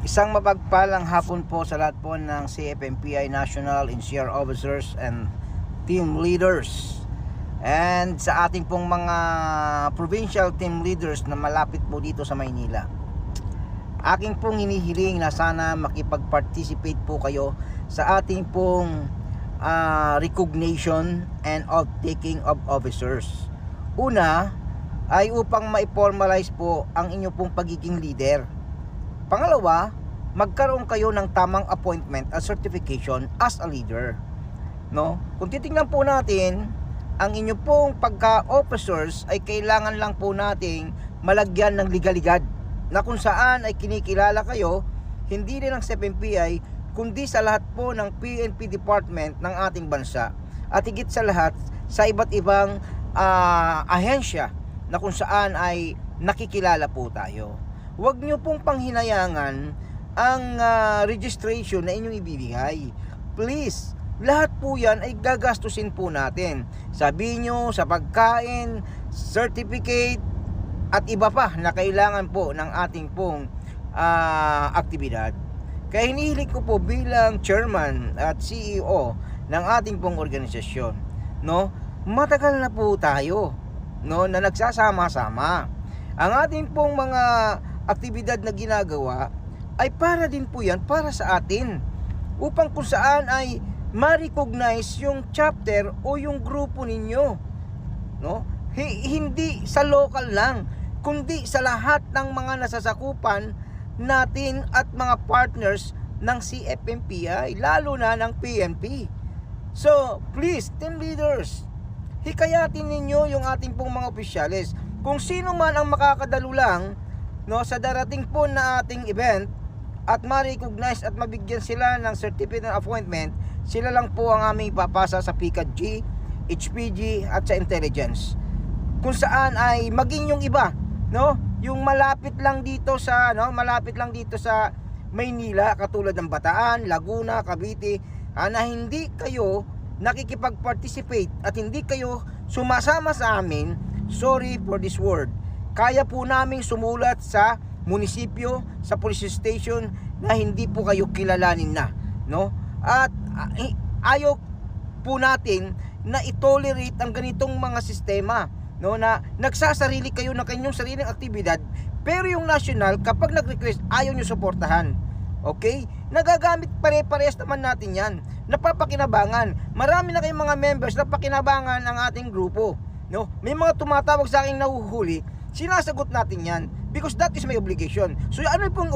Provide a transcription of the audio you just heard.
Isang mapagpalang hapon po sa lahat po ng CFMPI National NCR Officers and Team Leaders, and sa ating pong mga provincial team leaders na malapit po dito sa Maynila. Aking pong hinihiling na sana makipag-participate po kayo sa ating pong recognition and oath-taking of officers. Una ay upang ma-formalize po ang inyo pong pagiging leader. Pangalawa, magkaroon kayo ng tamang appointment at certification as a leader. No? Kung titingnan po natin, ang inyo pong pagka-officers ay kailangan lang po nating malagyan ng legalidad na kung saan ay kinikilala kayo, hindi rin ng CFMPI, kundi sa lahat po ng PNP department ng ating bansa. At higit sa lahat, sa iba't ibang ahensya na kung saan ay nakikilala po tayo. Huwag nyo pong panghinayangan ang registration na inyong ibibigay. Please, lahat po yan ay gagastusin po natin. Sabihin nyo sa pagkain, certificate, at iba pa na kailangan po ng ating pong aktibidad. Kaya hinihiling ko po bilang chairman at CEO ng ating pong organisasyon, no? Matagal na po tayo, no, na nagsasama-sama. Ang ating pong mga aktibidad na ginagawa ay para din po yan para sa atin, upang kung saan ay ma-recognize yung chapter o yung grupo ninyo, no? Hindi sa local lang, kundi sa lahat ng mga nasasakupan natin at mga partners ng CFMPI, lalo na ng PNP. So please, team leaders, hikayatin ninyo yung ating pong mga opisyales. Kung sino man ang makakadalo lang, no, sa darating po na ating event at ma-recognize at mabigyan sila ng certificate of appointment, sila lang po ang aming ipapasa sa PCADG, HPG at sa intelligence. Kung saan ay maging yung iba, no, yung malapit lang dito sa Maynila, katulad ng Bataan, Laguna, Cavite, na hindi kayo nakikipag-participate at hindi kayo sumasama sa amin, sorry for this word. Kaya po naming sumulat sa munisipyo, sa police station na hindi po kayo kilalanin na, no? At ayaw po natin na itolerate ang ganitong mga sistema, no, na nagsasarili kayo ng kanyang sariling aktibidad, pero yung national kapag nag-request ayaw nyo suportahan. Okay? Nagagamit pare-parehas naman natin yan. Napapakinabangan. Marami na kayong mga members na pakinabangan ang ating grupo, no? May mga tumatawag sa akin nahuhuli, sinasagot natin yan because that is my obligation. So ano pong